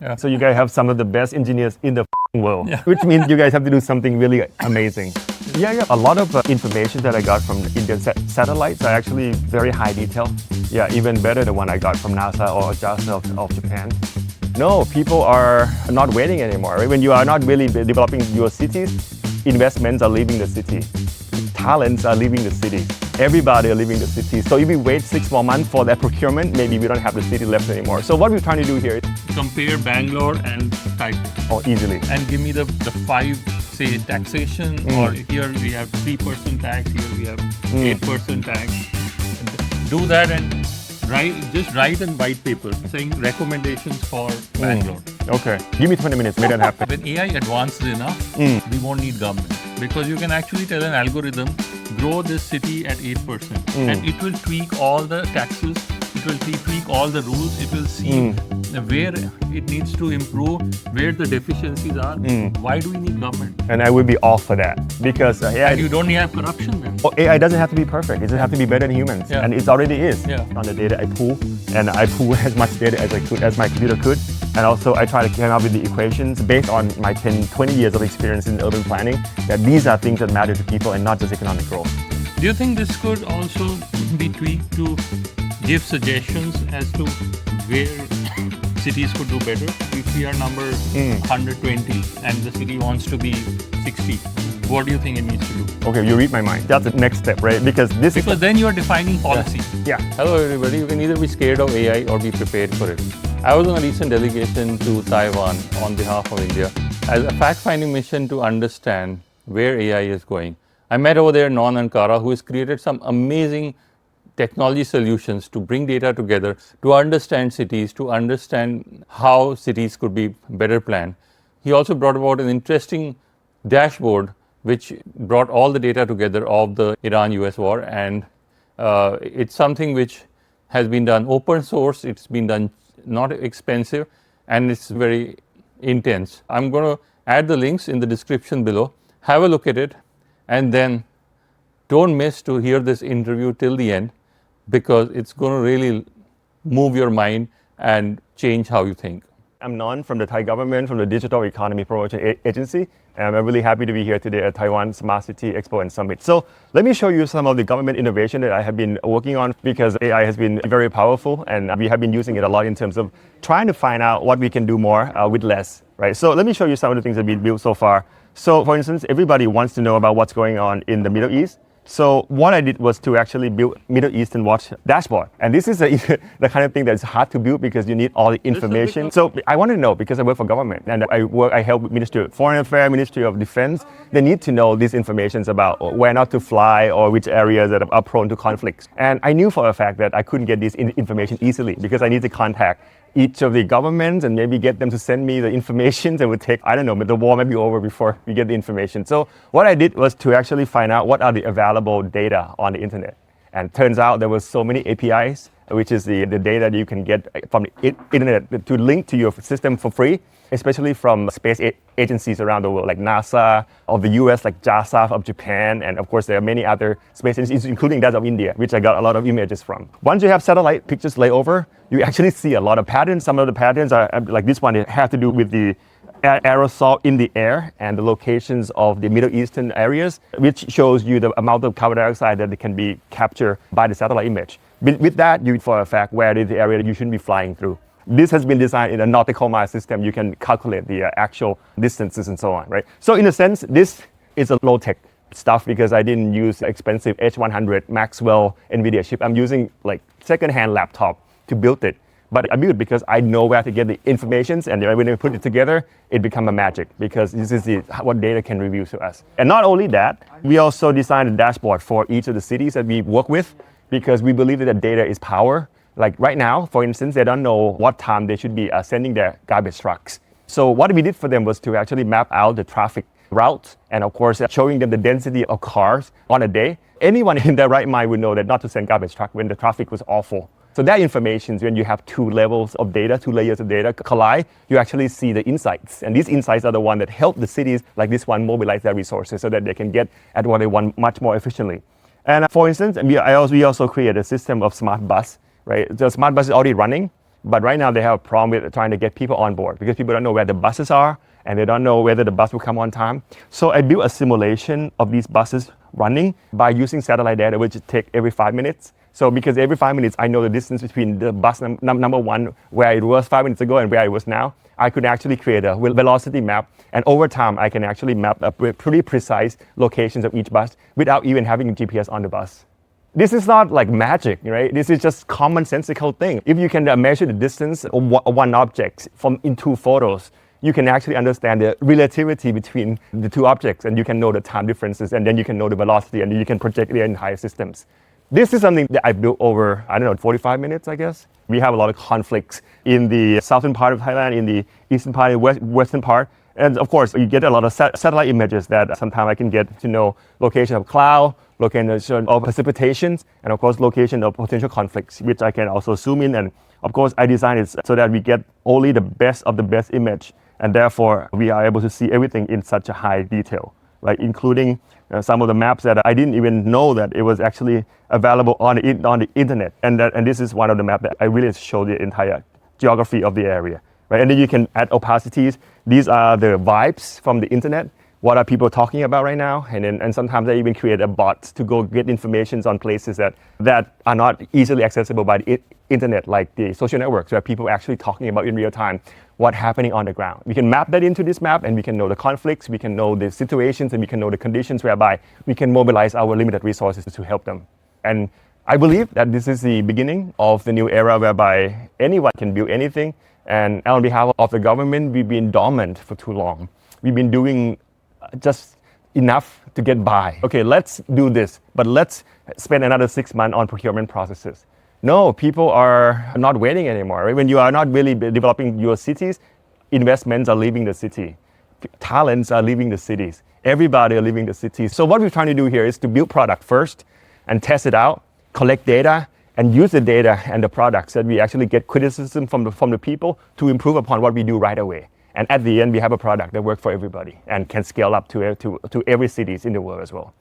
Yeah. So you guys have some of the best engineers in the world, Yeah. which means you guys have to do something really amazing. Yeah. A lot of information that I got from the Indian satellites are actually very high detail. Yeah, even better the one I got from NASA or JAXA of Japan. No, people are not waiting anymore. Right? When you are not really developing your cities, investments are leaving the city. Talents are leaving the city. Everybody are leaving the city. So if we wait 6 more months for that procurement, maybe we don't have the city left anymore. So what we're trying to do here is Compare Bangalore and Taipei easily. and give me the five, say, taxation, or here we have 3% tax, here we have 8% tax. Do that and just write a white paper saying recommendations for Bangalore. Okay, give me 20 minutes, make that happen. When AI advances enough, we won't need government, because you can actually tell an algorithm, grow this city at 8%, and it will tweak all the taxes, it will tweak all the rules, it will see where it needs to improve, where the deficiencies are. Why do we need government? And I will be all for that because AI, And you don't have corruption then. AI doesn't have to be perfect. It doesn't have to be better than humans. Yeah. And it already is. Yeah. On the data I pull, and I pull as much data as I could, as my computer could. And also I try to come up with the equations based on my 10, 20 years of experience in urban planning, that these are things that matter to people and not just economic growth. Do you think this could also be tweaked to give suggestions as to where cities could do better? If we are number 120 and the city wants to be 60, what do you think it needs to do? Okay, you read my mind. That's the next step, right? Because Then you are defining policy. Yeah. Hello everybody, you can either be scared of AI or be prepared for it. I was on a recent delegation to Taiwan on behalf of India as a fact-finding mission to understand where AI is going. I met over there Non Arkara, who has created some amazing technology solutions to bring data together, to understand cities, to understand how cities could be better planned. He also brought about an interesting dashboard which brought all the data together of the Iran-US war, and it's something which has been done open source, it's been done not expensive, and it's very intense. I'm going to add the links in the description below. Have a look at it, and then don't miss to hear this interview till the end, because it's going to really move your mind and change how you think. I'm Non from the Thai government, from the Digital Economy Promotion Agency, and I'm really happy to be here today at Taiwan Smart City Expo and Summit. So let me show you some of the government innovation that I have been working on, because AI has been very powerful and we have been using it a lot in terms of trying to find out what we can do more with less, right? So let me show you some of the things that we've built so far. So for instance, everybody wants to know about what's going on in the Middle East. So what I did was to actually build Middle Eastern Watch dashboard. And this is the kind of thing that's hard to build because you need all the information. So I wanted to know, because I work for government and I help with Ministry of Foreign Affairs, Ministry of Defense. They need to know these informations about where not to fly or which areas that are prone to conflicts. And I knew for a fact that I couldn't get this information easily because I need to contact each of the governments and maybe get them to send me the information that would take, I don't know, but the war might be over before we get the information. So what I did was to actually find out what are the available data on the internet. And turns out there was so many APIs, which is the data that you can get from the internet to link to your system for free, especially from space agencies around the world, like NASA of the US, like JAXA of Japan, and of course there are many other space agencies, including that of India, which I got a lot of images from. Once you have satellite pictures lay over, you actually see a lot of patterns. Some of the patterns are like this one, it have to do with the aerosol in the air and the locations of the Middle Eastern areas, which shows you the amount of carbon dioxide that can be captured by the satellite image. With that, you for a fact where is the area that you shouldn't be flying through. This has been designed in a nautical mile system. You can calculate the actual distances and so on, right? So in a sense, this is a low-tech stuff because I didn't use expensive H100 Maxwell NVIDIA chip. I'm using like second-hand laptop to build it. But I built it because I know where to get the information, and when we put it together, it becomes a magic because this is what data can reveal to us. And not only that, we also designed a dashboard for each of the cities that we work with because we believe that data is power. Like right now, for instance, they don't know what time they should be sending their garbage trucks. So what we did for them was to actually map out the traffic routes and of course showing them the density of cars on a day. Anyone in their right mind would know that not to send garbage truck when the traffic was awful. So that information, when you have two levels of data, two layers of data collide, you actually see the insights. And these insights are the ones that help the cities like this one mobilize their resources so that they can get at what they want much more efficiently. And for instance, we also created a system of smart bus, right? The smart bus is already running. But right now they have a problem with trying to get people on board because people don't know where the buses are and they don't know whether the bus will come on time. So I built a simulation of these buses running by using satellite data, which take every 5 minutes. So because every 5 minutes, I know the distance between the bus number one, where it was 5 minutes ago and where it was now, I could actually create a velocity map. And over time, I can actually map up pretty precise locations of each bus without even having GPS on the bus. This is not like magic, right? This is just commonsensical thing. If you can measure the distance of one object in two photos, you can actually understand the relativity between the two objects and you can know the time differences and then you can know the velocity and you can project the entire systems. This is something that I built over, 45 minutes, I guess. We have a lot of conflicts in the southern part of Thailand, in the eastern part, western part. And of course, you get a lot of satellite images that sometimes I can get to know location of cloud, location of precipitations, and of course, location of potential conflicts, which I can also zoom in. And of course, I designed it so that we get only the best of the best image. And therefore, we are able to see everything in such a high detail, like including some of the maps that I didn't even know that it was actually available on the internet. And this is one of the maps that I really show the entire geography of the area. Right? And then you can add opacities. These are the vibes from the internet. What are people talking about right now? And sometimes I even create a bot to go get information on places that are not easily accessible by the internet, like the social networks, where people are actually talking about in real time what's happening on the ground. We can map that into this map and we can know the conflicts, we can know the situations, and we can know the conditions whereby we can mobilize our limited resources to help them. And I believe that this is the beginning of the new era whereby anyone can build anything. And on behalf of the government, we've been dormant for too long. We've been doing just enough to get by. Okay, let's do this, but let's spend another 6 months on procurement processes. No, people are not waiting anymore. Right? When you are not really developing your cities, investments are leaving the city. Talents are leaving the cities. Everybody are leaving the cities. So what we're trying to do here is to build product first and test it out, collect data, and use the data and the products that we actually get criticism from the people to improve upon what we do right away. And at the end, we have a product that works for everybody and can scale up to every cities in the world as well.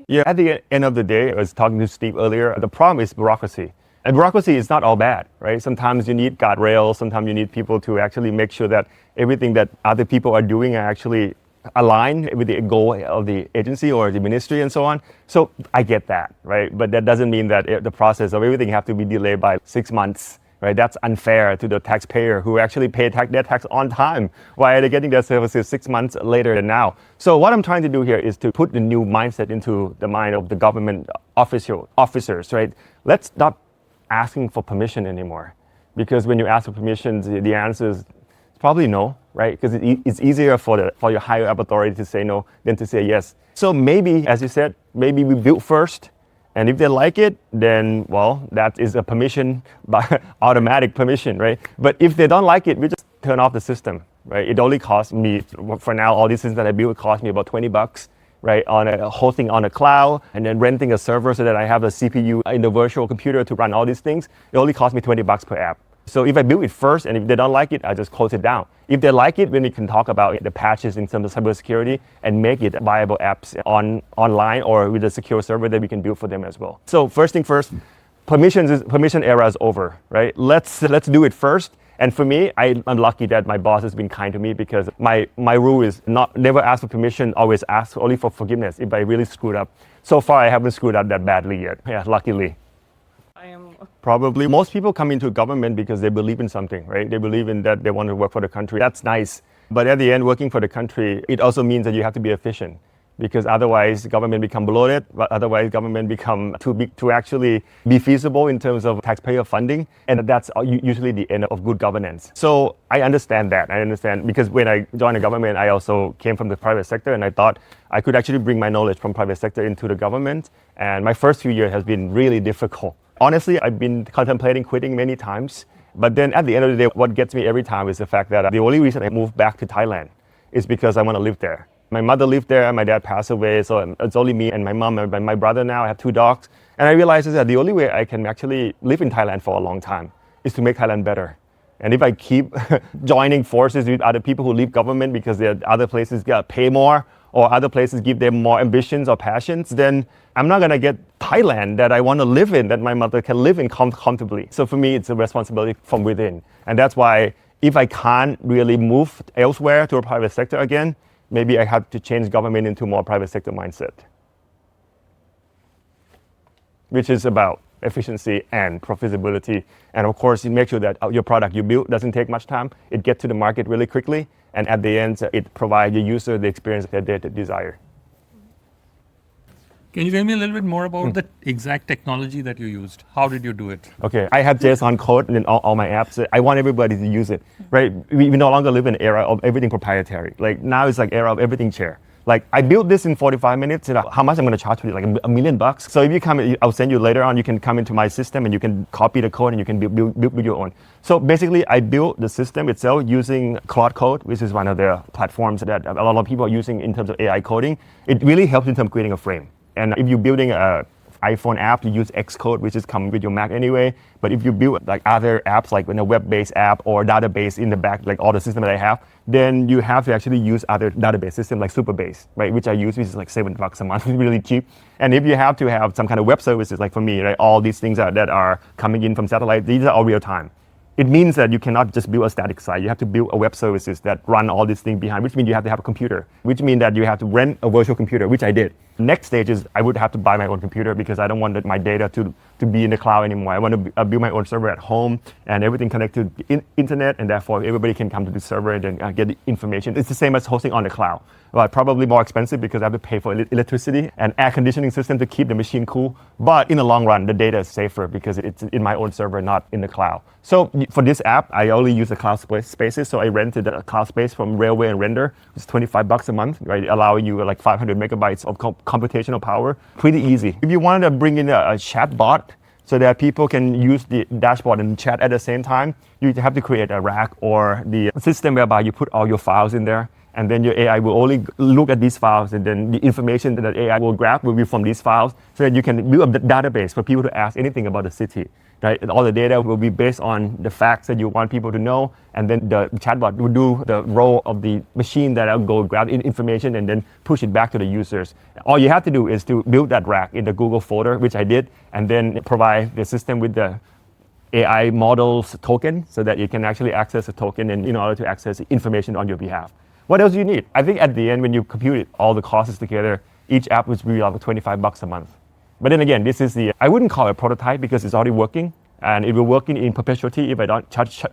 Yeah, at the end of the day, I was talking to Steve earlier, the problem is bureaucracy. And bureaucracy is not all bad, right? Sometimes you need guardrails, sometimes you need people to actually make sure that everything that other people are doing are actually aligned with the goal of the agency or the ministry and so on. So I get that, right? But that doesn't mean that the process of everything have to be delayed by 6 months, right? That's unfair to the taxpayer who actually pay their tax on time. Why are they getting their services 6 months later than now? So what I'm trying to do here is to put the new mindset into the mind of the government officers, right? Let's not asking for permission anymore, because when you ask for permission, the answer is probably no, right? Because it's easier for your higher up authority to say no than to say yes. So maybe, as you said, maybe we build first, and if they like it, then well, that is a permission, by automatic permission, right? But if they don't like it, we just turn off the system, right? It only costs me, for now, all these things that I built cost me about $20. Right, on hosting on a cloud and then renting a server so that I have a CPU in the virtual computer to run all these things. It only costs me $20 per app. So if I build it first and if they don't like it, I just close it down. If they like it, then we can talk about the patches in terms of cybersecurity and make it viable apps online or with a secure server that we can build for them as well. So first thing first, permission era is over, right? Let's do it first. And for me, I'm lucky that my boss has been kind to me, because my rule is never ask for permission, always ask only for forgiveness if I really screwed up. So far, I haven't screwed up that badly yet. Yeah, luckily. Probably most people come into government because they believe in something, right? They believe in that they want to work for the country. That's nice. But at the end, working for the country, it also means that you have to be efficient, because otherwise government become bloated, but otherwise government become too big to actually be feasible in terms of taxpayer funding. And that's usually the end of good governance. So I understand that. I understand, because when I joined the government, I also came from the private sector, and I thought I could actually bring my knowledge from private sector into the government. And my first few years has been really difficult. Honestly, I've been contemplating quitting many times. But then at the end of the day, what gets me every time is the fact that the only reason I moved back to Thailand is because I want to live there. My mother lived there, my dad passed away, so it's only me and my mom and my brother now. I have 2 dogs. And I realized that the only way I can actually live in Thailand for a long time is to make Thailand better. And if I keep joining forces with other people who leave government because there are other places that pay more or other places give them more ambitions or passions, then I'm not going to get Thailand that I want to live in, that my mother can live in comfortably. So for me, it's a responsibility from within. And that's why if I can't really move elsewhere to a private sector again, maybe I have to change government into more private sector mindset, which is about efficiency and profitability. And of course, you make sure that your product you build doesn't take much time. It gets to the market really quickly. And at the end, it provides the user the experience that they desire. Can you tell me a little bit more about the exact technology that you used? How did you do it? Okay, I have JSON code in all my apps. I want everybody to use it, right? We no longer live in an era of everything proprietary. Like now it's like era of everything share. Like I built this in 45 minutes. How much I'm going to charge for it? Like $1 million bucks. So if you come, I'll send you later on. You can come into my system and you can copy the code and you can build your own. So basically, I built the system itself using Claude Code, which is one of the platforms that a lot of people are using in terms of AI coding. It really helps in terms of creating a frame. And if you're building an iPhone app, you use Xcode, which is come with your Mac anyway. But if you build like other apps, like a web-based app or database in the back, like all the system that I have, then you have to actually use other database system like Superbase, right? Which I use, which is like $7 a month, really cheap. And if you have to have some kind of web services, like for me, right, all these things that are coming in from satellite, these are all real time. It means that you cannot just build a static site. You have to build a web services that run all these things behind, which means you have to have a computer, which means that you have to rent a virtual computer, which I did. Next stage is I would have to buy my own computer because I don't want my data to be in the cloud anymore. I want to build my own server at home and everything connected to internet, and therefore everybody can come to the server and then get the information. It's the same as hosting on the cloud, but probably more expensive because I have to pay for electricity and air conditioning system to keep the machine cool. But in the long run, the data is safer because it's in my own server, not in the cloud. So for this app, I only use the cloud spaces. So I rented a cloud space from Railway and Render. It's $25 a month, right? Allowing you like 500 megabytes of computational power. Pretty easy. If you wanted to bring in a chat bot so that people can use the dashboard and chat at the same time, you have to create a rack or the system whereby you put all your files in there. And then your AI will only look at these files, and then the information that AI will grab will be from these files, so that you can build a database for people to ask anything about the city. Right? All the data will be based on the facts that you want people to know, and then the chatbot will do the role of the machine that will go grab information and then push it back to the users. All you have to do is to build that rack in the Google folder, which I did, and then provide the system with the AI models token so that you can actually access a token in order to access information on your behalf. What else do you need? I think at the end, when you compute it, all the costs together, each app was really like $25 a month. But then again, this is I wouldn't call it a prototype because it's already working, and it will work in perpetuity if I don't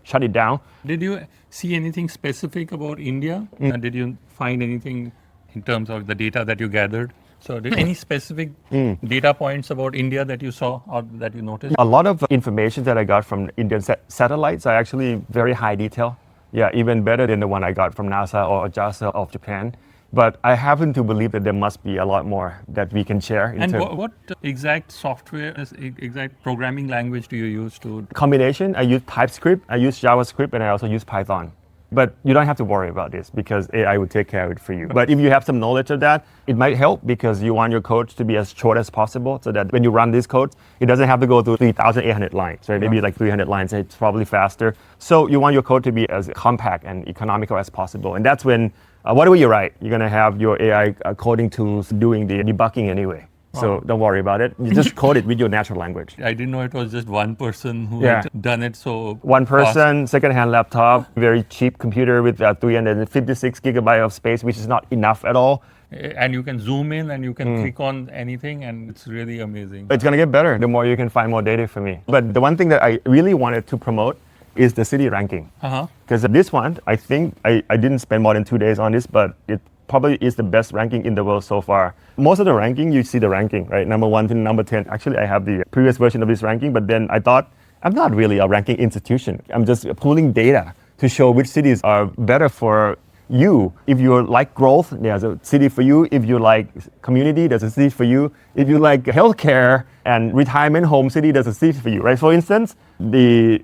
shut it down. Did you see anything specific about India? Did you find anything in terms of the data that you gathered? So any specific data points about India that you saw or that you noticed? A lot of information that I got from Indian satellites are actually very high detail. Yeah, even better than the one I got from NASA or JAXA of Japan. But I happen to believe that there must be a lot more that we can share. And what exact software, exact programming language do you use to? Combination, I use TypeScript, I use JavaScript, and I also use Python. But you don't have to worry about this because AI will take care of it for you. But if you have some knowledge of that, it might help because you want your code to be as short as possible so that when you run this code, it doesn't have to go through 3,800 lines, right? Maybe like 300 lines, it's probably faster. So you want your code to be as compact and economical as possible. And that's when, whatever you write, you're going to have your AI coding tools doing the debugging anyway. So don't worry about it. You just code it with your natural language. I didn't know it was just one person who had done it so one person, second-hand laptop, very cheap computer with 356 gigabyte of space, which is not enough at all. And you can zoom in and you can click on anything, and it's really amazing. It's going to get better the more you can find more data for me. But the one thing that I really wanted to promote is the city ranking. Because this one, I think I didn't spend more than 2 days on this, but it probably is the best ranking in the world so far. Most of the ranking, you see the ranking, right? Number 1 to number 10. Actually, I have the previous version of this ranking, but then I thought, I'm not really a ranking institution. I'm just pulling data to show which cities are better for you. If you like growth, there's a city for you. If you like community, there's a city for you. If you like healthcare and retirement home city, there's a city for you, right? For instance, the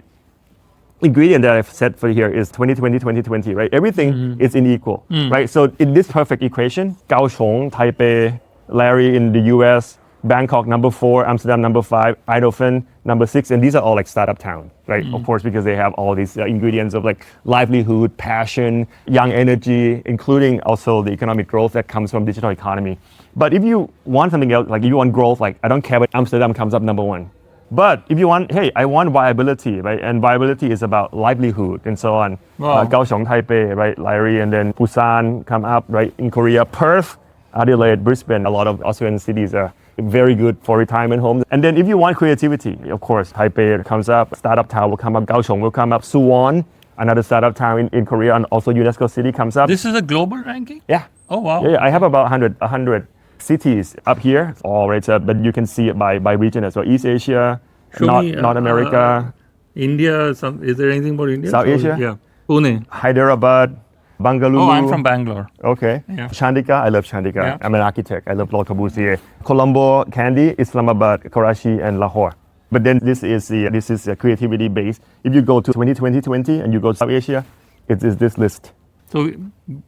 ingredient that I've set for here is 2020, 2020, right? Everything is unequal, right? So in this perfect equation, Kaohsiung, Taipei, Larry in the US, Bangkok number 4, Amsterdam number 5, Eindhoven number 6, and these are all like startup town, right? Of course, because they have all these ingredients of like livelihood, passion, young energy, including also the economic growth that comes from digital economy. But if you want something else, like if you want growth, like I don't care what Amsterdam comes up number 1. But if you want, hey, I want viability, right? And viability is about livelihood and so on. Wow. Kaohsiung, Taipei, right? Larry, and then Busan come up, right? In Korea, Perth, Adelaide, Brisbane, a lot of Australian cities are very good for retirement homes. And then if you want creativity, of course, Taipei comes up, startup town will come up, Kaohsiung will come up, Suwon, another startup town in Korea, and also UNESCO City comes up. This is a global ranking? Yeah. Oh, wow. Yeah, I have about 100 cities up here, all right, but you can see it by region as well. East Asia, North America. India, is there anything about India? South Asia? Yeah. Pune. Hyderabad, Bangalore. Oh, I'm from Bangalore. Okay. Yeah. Chandika, I love Chandika. Yeah. I'm an architect. I love Lord Corbusier. Colombo, Kandy, Islamabad, Karachi, and Lahore. But then this is creativity based. If you go to 2020 and you go to South Asia, it is this list. So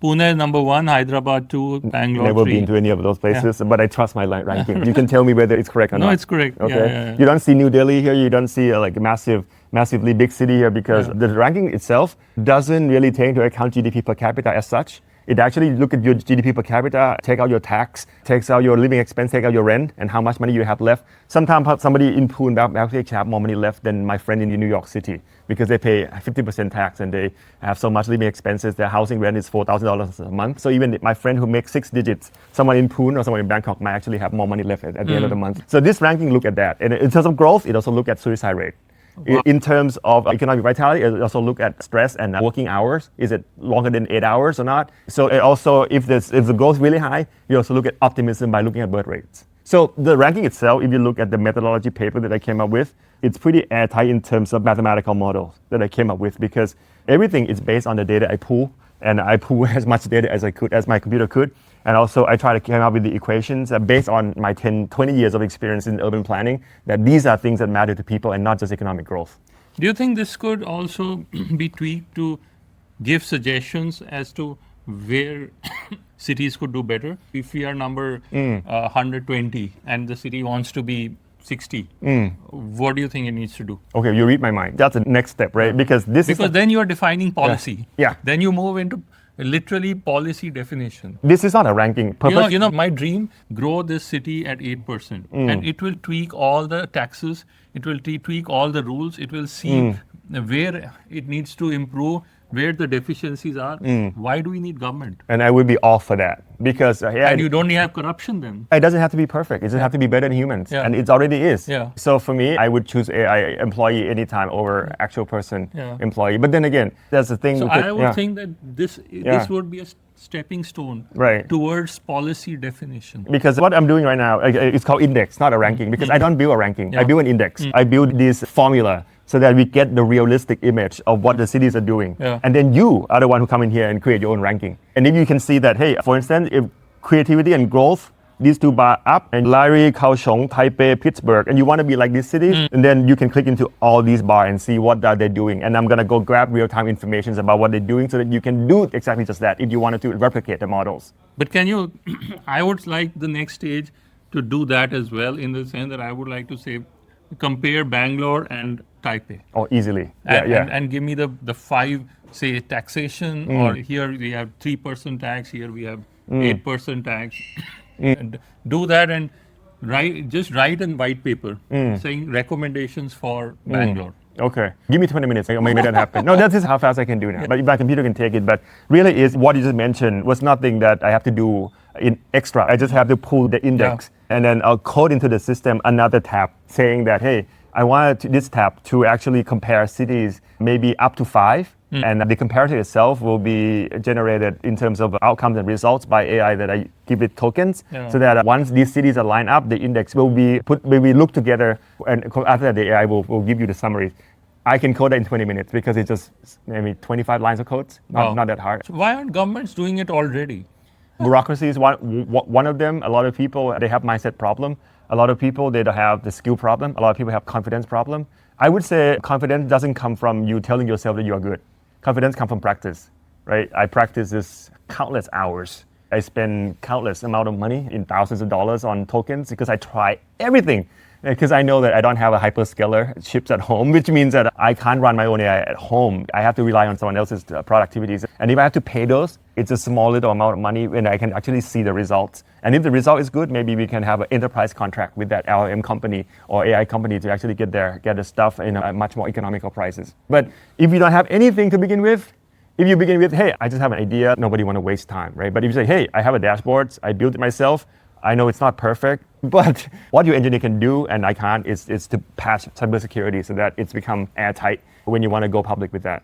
Pune is number 1, Hyderabad 2, Bangalore Never 3. been to any of those places, but I trust my ranking. You can tell me whether it's correct or not. No, it's correct. Okay. Yeah. You don't see New Delhi here. You don't see like a massively big city here because the ranking itself doesn't really take into account GDP per capita as such. It actually look at your GDP per capita, take out your tax, takes out your living expense, take out your rent, and how much money you have left. Sometimes somebody in Pune actually have more money left than my friend in New York City because they pay 50% tax and they have so much living expenses. Their housing rent is $4,000 a month. So even my friend who makes 6 digits, someone in Pune or someone in Bangkok might actually have more money left at the end of the month. So this ranking look at that. And in terms of growth, it also look at suicide rate. Wow. In terms of economic vitality, it also look at stress and working hours. Is it longer than 8 hours or not? So it also, if the growth is really high, you also look at optimism by looking at birth rates. So the ranking itself, if you look at the methodology paper that I came up with, it's pretty airtight in terms of mathematical models that I came up with because everything is based on the data I pull, and I pull as much data as I could, as my computer could. And also I try to come up with the equations based on my 20 years of experience in urban planning, that these are things that matter to people and not just economic growth. Do you think this could also be tweaked to give suggestions as to where cities could do better? If we are number 120 and the city wants to be 60, what do you think it needs to do? Okay, you read my mind. That's the next step, right? Because then you are defining policy. Yeah. Then you move into literally policy definition. This is not a ranking. You know, my dream, grow this city at 8%. And it will tweak all the taxes. It will tweak all the rules. It will see where it needs to improve, where the deficiencies are. Why do we need government? And I would be all for that because and you don't have corruption then. It doesn't have to be perfect. It doesn't have to be better than humans. Yeah. And it already is. Yeah. So for me, I would choose AI employee anytime over actual person employee. But then again, that's the thing. So I would think that this would be a stepping stone towards policy definition. Because what I'm doing right now, it's called index, not a ranking, because I don't build a ranking. I build an index. I build this formula so that we get the realistic image of what the cities are doing. And then you are the one who come in here and create your own ranking. And if you can see that, hey, for instance, if creativity and growth, these two bar up, and Larry, Kaohsiung, Taipei, Pittsburgh, and you want to be like these cities, and then you can click into all these bars and see what are they doing. And I'm going to go grab real-time information about what they're doing so that you can do exactly just that if you wanted to replicate the models. But can you, I would like the next stage to do that as well, in the sense that I would like to say, compare Bangalore and Taipei. Oh, easily. And give me the 5, say, taxation, or here we have 3% tax, here we have 8% tax. And do that and write in white paper saying recommendations for Bangalore. Okay, give me 20 minutes. I'll make that happen. No, that is how fast I can do now. But my computer can take it. But really, is what you just mentioned was nothing that I have to do in extra. I just have to pull the index and then I'll code into the system another tab saying that, hey, I wanted this tab to actually compare cities maybe up to 5. And the comparison itself will be generated in terms of outcomes and results by AI that I give it tokens, so that once these cities are lined up, the index will be looked together, and after that, the AI will give you the summaries. I can code that in 20 minutes because it's just maybe 25 lines of code, not that hard. So why aren't governments doing it already? Bureaucracy is one of them. A lot of people, they have mindset problem. A lot of people, they don't have the skill problem. A lot of people have confidence problem. I would say confidence doesn't come from you telling yourself that you are good. Confidence comes from practice, right? I practice this countless hours I spend countless amount of money in thousands of dollars on tokens because I try everything. Because I know that I don't have a hyperscaler chips at home, which means that I can't run my own AI at home. I have to rely on someone else's productivities. And if I have to pay those, it's a small little amount of money when I can actually see the results. And if the result is good, maybe we can have an enterprise contract with that LLM company or AI company to actually get the stuff in a much more economical prices. But if you don't have anything to begin with, if you begin with, hey, I just have an idea, nobody want to waste time, right? But if you say, hey, I have a dashboard, I built it myself, I know it's not perfect, but what your engineer can do and I can't is to patch cybersecurity so that it's become airtight when you want to go public with that.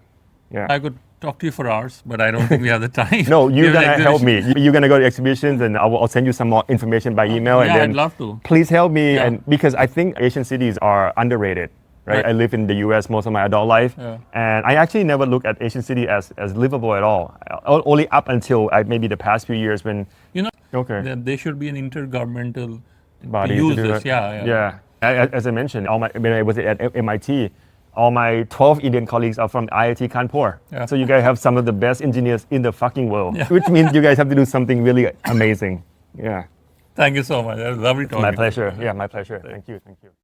Yeah. I could talk to you for hours, but I don't think we have the time. No, you're We have going an to help exhibition. me. You're going to go to exhibitions and I'll send you some more information by email. Yeah, and then I'd love to. Please help me. Yeah. And because I think Asian cities are underrated. Right? Right. I live in the US most of my adult life, Yeah. and I actually never looked at Asian city as livable at all. Only up until maybe the past few years when You know, okay. there should be an intergovernmental body to use do this. that. Yeah. As I mentioned, when I was at MIT, all my 12 Indian colleagues are from IIT Kanpur. Yeah. So you guys have some of the best engineers in the fucking world, Yeah. which means you guys have to do something really amazing. Yeah. Thank you so much. That was lovely talking. My to you. pleasure. Yeah, my pleasure. Thank you.